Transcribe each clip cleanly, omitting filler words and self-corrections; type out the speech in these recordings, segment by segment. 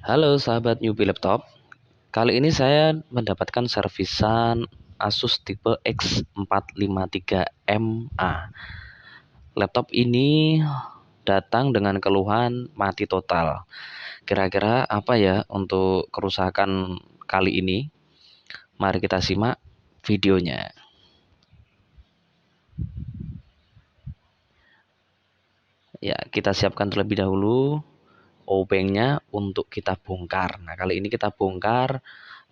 Halo sahabat Newbie Laptop, kali ini saya mendapatkan servisan Asus tipe X453MA. Laptop ini datang dengan keluhan mati total. Kira-kira apa ya untuk kerusakan kali ini? Mari kita simak videonya. Ya, kita siapkan terlebih dahulu obengnya untuk kita bongkar. Nah, kali ini kita bongkar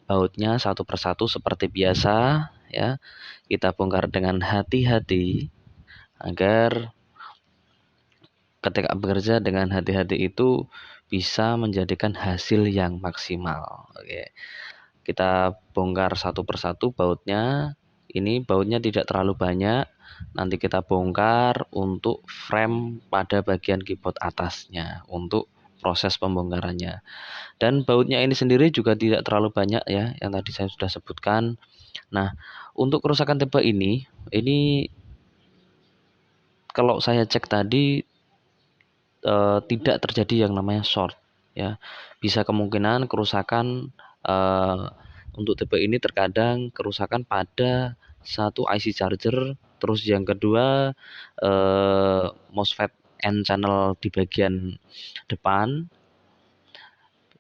bautnya satu persatu seperti biasa ya. Kita bongkar dengan hati-hati agar ketika bekerja dengan hati-hati itu bisa menjadikan hasil yang maksimal. Oke. Kita bongkar satu persatu bautnya. Ini bautnya tidak terlalu banyak. Nanti kita bongkar untuk frame pada bagian keyboard atasnya untuk proses pembongkarannya. Dan bautnya ini sendiri juga tidak terlalu banyak ya, yang tadi saya sudah sebutkan. Nah, untuk kerusakan tipe ini kalau saya cek tadi tidak terjadi yang namanya short ya. Bisa kemungkinan kerusakan untuk tipe ini terkadang kerusakan pada satu IC charger, terus yang kedua MOSFET N channel di bagian depan,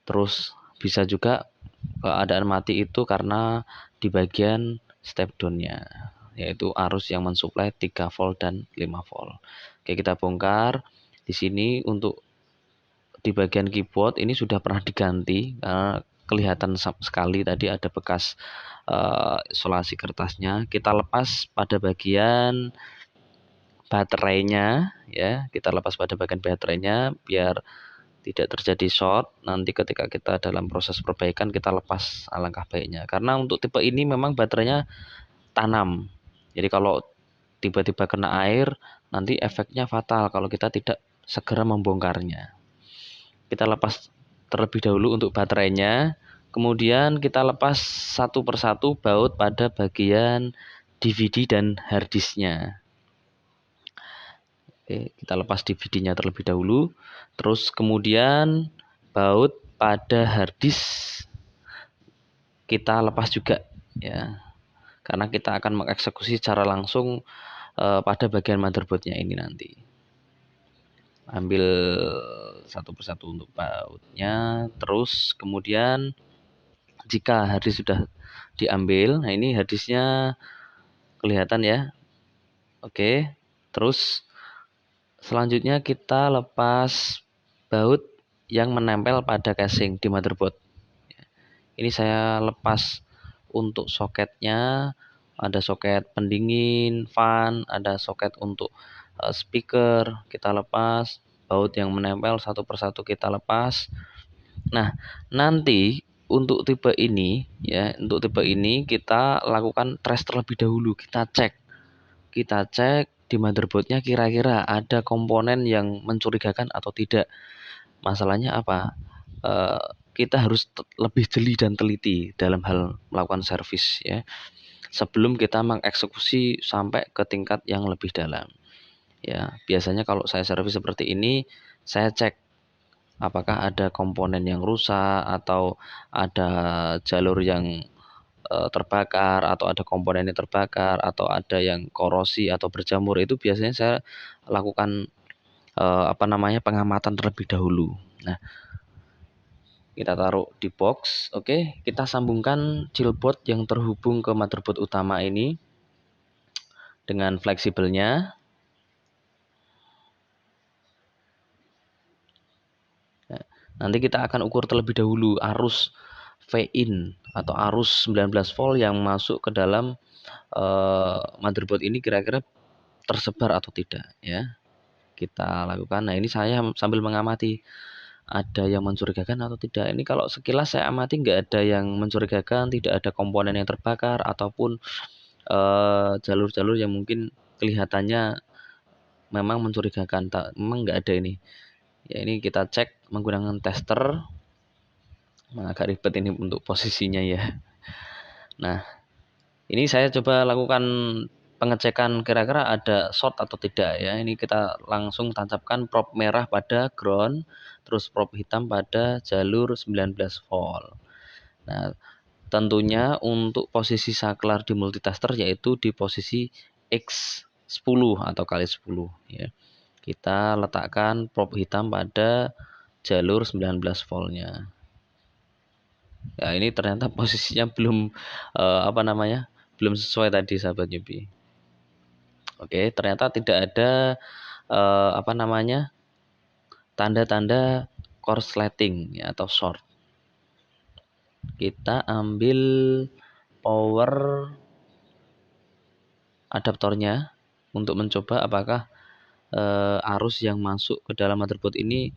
terus bisa juga keadaan mati itu karena di bagian step down-nya, yaitu arus yang mensuplai 3 volt dan 5 volt. Oke, kita bongkar. Di sini untuk di bagian keyboard ini sudah pernah diganti karena kelihatan sekali tadi ada bekas isolasi kertasnya. Kita lepas pada bagian baterainya ya, kita lepas pada bagian baterainya biar tidak terjadi short. Nanti ketika kita dalam proses perbaikan kita lepas, alangkah baiknya, karena untuk tipe ini memang baterainya tanam. Jadi kalau tiba-tiba kena air nanti efeknya fatal kalau kita tidak segera membongkarnya. Kita lepas terlebih dahulu untuk baterainya, kemudian kita lepas satu persatu baut pada bagian DVD dan harddisknya. Oke, kita lepas DVD-nya terlebih dahulu, terus kemudian baut pada harddisk kita lepas juga ya, karena kita akan mengeksekusi secara langsung pada bagian motherboardnya ini nanti. Ambil satu persatu untuk bautnya, terus kemudian jika harddisk sudah diambil, nah ini harddisknya kelihatan ya. Oke, terus selanjutnya kita lepas baut yang menempel pada casing di motherboard. Ini saya lepas untuk soketnya, ada soket pendingin, fan, ada soket untuk speaker, kita lepas. Baut yang menempel satu persatu kita lepas. Nah, nanti untuk tipe ini ya, untuk tipe ini kita lakukan trace terlebih dahulu. Kita cek di motherboardnya kira-kira ada komponen yang mencurigakan atau tidak. Masalahnya apa? Kita harus lebih jeli dan teliti dalam hal melakukan servis ya, sebelum kita mengeksekusi sampai ke tingkat yang lebih dalam. Ya, biasanya kalau saya servis seperti ini, saya cek apakah ada komponen yang rusak atau ada jalur yang terbakar atau ada komponen yang terbakar atau ada yang korosi atau berjamur. Itu biasanya saya lakukan pengamatan terlebih dahulu. Nah, kita taruh di box. Oke, kita sambungkan chillboard yang terhubung ke motherboard utama ini dengan fleksibelnya. Nanti kita akan ukur terlebih dahulu arus V-in atau arus 19 volt yang masuk ke dalam motherboard ini kira-kira tersebar atau tidak ya. Kita lakukan. Nah, ini saya sambil mengamati ada yang mencurigakan atau tidak. Ini kalau sekilas saya amati nggak ada yang mencurigakan, tidak ada komponen yang terbakar ataupun jalur-jalur yang mungkin kelihatannya memang mencurigakan. Memang nggak ada ini. Ya, ini kita cek menggunakan tester. Agak ribet ini untuk posisinya ya. Nah, ini saya coba lakukan pengecekan kira-kira ada short atau tidak ya. Ini kita langsung tancapkan probe merah pada ground, terus probe hitam pada jalur 19 volt. Nah, tentunya untuk posisi saklar di multitester yaitu di posisi X10 atau kali 10 ya. Kita letakkan probe hitam pada jalur 19 voltnya. Ya, ini ternyata posisinya belum belum sesuai tadi sahabat newbie. Oke, ternyata tidak ada tanda-tanda korsleting ya, atau short. Kita ambil power adaptornya untuk mencoba apakah arus yang masuk ke dalam motherboard ini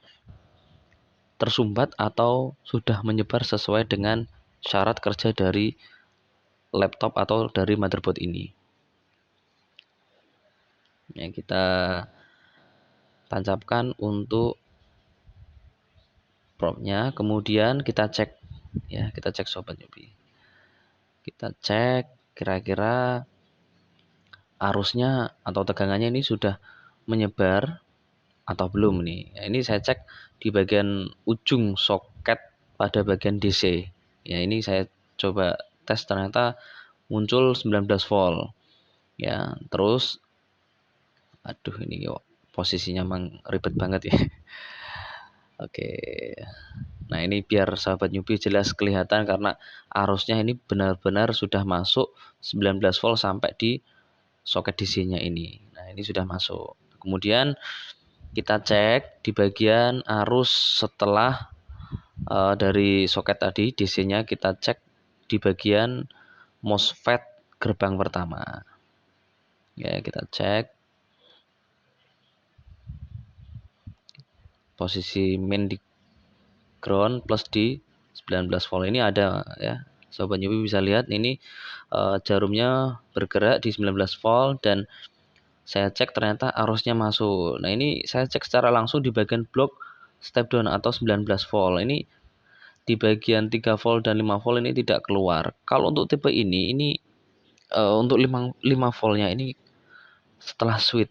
tersumbat atau sudah menyebar sesuai dengan syarat kerja dari laptop atau dari motherboard ini. Ya, kita tancapkan untuk probe-nya, kemudian kita cek ya, kita cek sobat newbie. Kita cek kira-kira arusnya atau tegangannya ini sudah menyebar atau belum nih. Ya, ini saya cek di bagian ujung soket pada bagian DC. Ya, ini saya coba tes, ternyata muncul 19 volt. Ya, terus aduh ini posisinya memang ribet banget ya. Oke. Nah, ini biar sahabat newbie jelas kelihatan karena arusnya ini benar-benar sudah masuk 19 volt sampai di soket DC-nya ini. Nah, ini sudah masuk. Kemudian kita cek di bagian arus setelah dari soket tadi DC-nya, kita cek di bagian MOSFET gerbang pertama. Ya, kita cek posisi main di ground plus di 19 volt ini ada ya. Sobat newbie bisa lihat ini jarumnya bergerak di 19 volt dan saya cek ternyata arusnya masuk. Nah, ini saya cek secara langsung di bagian blok step down atau 19 volt. Ini di bagian 3 volt dan 5 volt ini tidak keluar. Kalau untuk tipe ini untuk 5 voltnya ini setelah switch.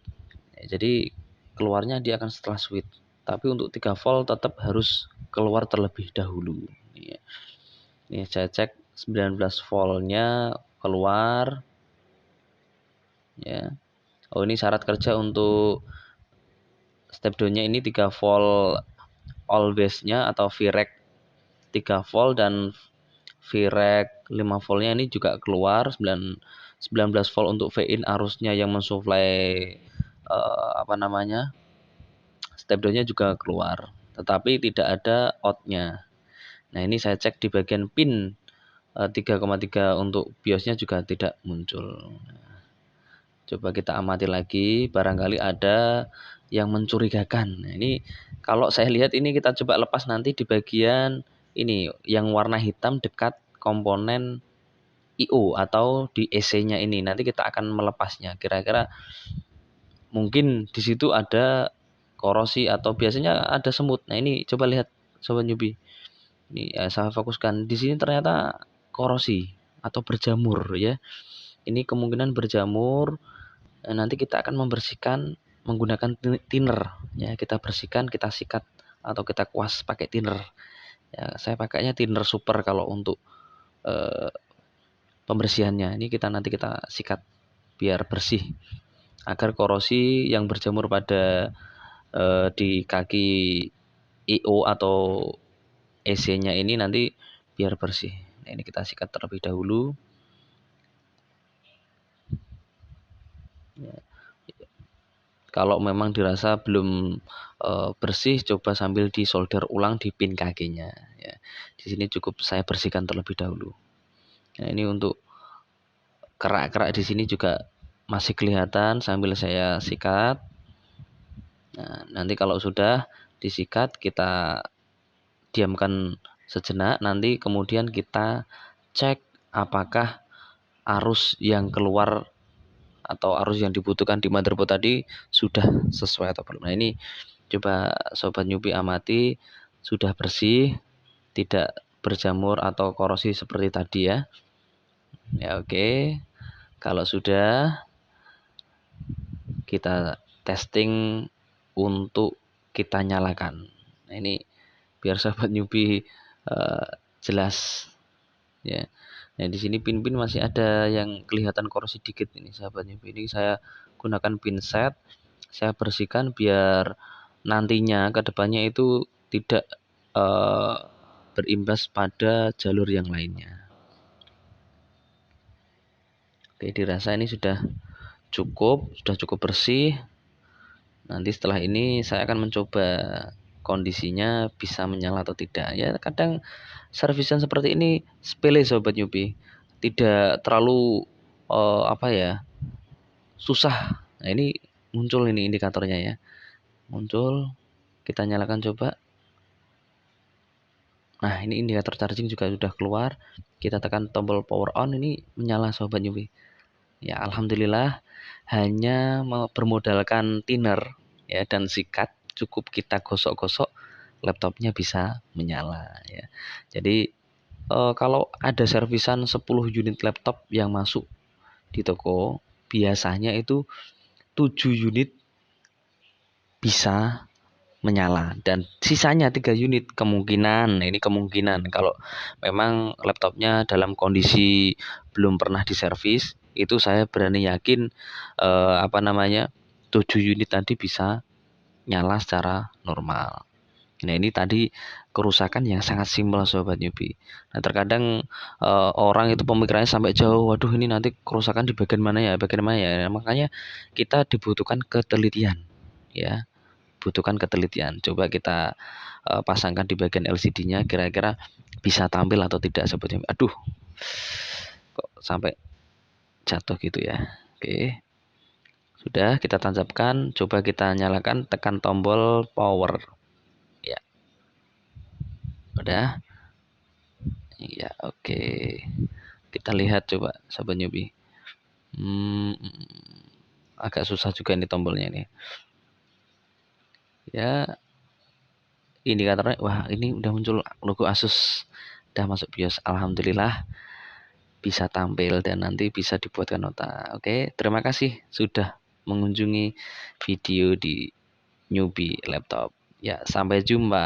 Ya, jadi keluarnya dia akan setelah switch. Tapi untuk 3 volt tetap harus keluar terlebih dahulu. Ini saya cek 19 voltnya keluar. Ya. Oh, ini syarat kerja untuk step down-nya ini 3 volt all base-nya atau VREC 3 volt dan VREC 5 voltnya ini juga keluar 19 volt untuk V-in arusnya yang mensuplai step down-nya juga keluar, tetapi tidak ada out-nya. Nah, ini saya cek di bagian pin 3,3 untuk BIOS-nya juga tidak muncul. Coba kita amati lagi, barangkali ada yang mencurigakan. Nah, ini kalau saya lihat ini kita coba lepas nanti di bagian ini yang warna hitam dekat komponen I/O atau di EC-nya ini. Nanti kita akan melepasnya. Kira-kira mungkin di situ ada korosi atau biasanya ada semut. Nah, ini coba lihat sobat newbie. Ini ya, saya fokuskan di sini ternyata korosi atau berjamur ya. Ini kemungkinan berjamur. Nanti kita akan membersihkan menggunakan thinner ya, kita bersihkan, kita sikat atau kita kuas pakai thinner ya. Saya pakainya thinner super kalau untuk pembersihannya. Ini nanti kita sikat biar bersih agar korosi yang berjamur pada di kaki I/O atau EC-nya ini nanti biar bersih. Nah, ini kita sikat terlebih dahulu ya. Kalau memang dirasa belum bersih, coba sambil disolder ulang di pin kakinya ya. Di sini cukup saya bersihkan terlebih dahulu. Nah, ini untuk kerak-kerak di sini juga masih kelihatan sambil saya sikat. Nah, nanti kalau sudah disikat kita diamkan sejenak, nanti kemudian kita cek apakah arus yang keluar atau arus yang dibutuhkan di motherboard tadi sudah sesuai atau belum. Nah, ini coba sobat newbie amati, sudah bersih, tidak berjamur atau korosi seperti tadi ya. Ya, oke. Kalau sudah, kita testing untuk kita nyalakan. Nah, ini biar sahabat newbie jelas ya. Nah, di sini pin-pin masih ada yang kelihatan korosi dikit ini sahabat newbie. Ini saya gunakan pin set, saya bersihkan biar nantinya ke depannya itu tidak berimbas pada jalur yang lainnya. Oke, dirasa ini sudah cukup bersih. Nanti setelah ini saya akan mencoba kondisinya bisa menyala atau tidak. Ya, kadang servisan seperti ini sepele sobat newbie. Tidak terlalu susah. Nah, ini muncul ini indikatornya ya. Muncul, kita nyalakan coba. Nah, ini indikator charging juga sudah keluar. Kita tekan tombol power on, ini menyala sobat newbie. Ya, alhamdulillah hanya bermodalkan thinner ya dan sikat, cukup kita gosok-gosok laptopnya bisa menyala ya. Jadi kalau ada servisan 10 unit laptop yang masuk di toko, biasanya itu 7 unit bisa menyala dan sisanya 3 unit kemungkinan. Nah, ini kemungkinan kalau memang laptopnya dalam kondisi belum pernah diservis, itu saya berani yakin 7 unit tadi bisa nyala secara normal. Nah, ini tadi kerusakan yang sangat simpel sobat newbie. Nah, terkadang orang itu pemikirannya sampai jauh, waduh ini nanti kerusakan di bagian mana ya, Nah, makanya kita dibutuhkan ketelitian ya. Coba kita pasangkan di bagian LCD-nya kira-kira bisa tampil atau tidak sobat newbie. Aduh, kok sampai jatuh gitu ya. Oke. Sudah kita tancapkan, coba kita nyalakan, tekan tombol power. Ya. Udah. Ya, oke. Kita lihat coba sahabat newbie. Agak susah juga ini tombolnya ini. Ya, indikatornya, wah ini udah muncul logo Asus, udah masuk BIOS. Alhamdulillah bisa tampil dan nanti bisa dibuatkan nota. Oke, terima kasih sudah mengunjungi video di Newbie Laptop. Ya, sampai jumpa.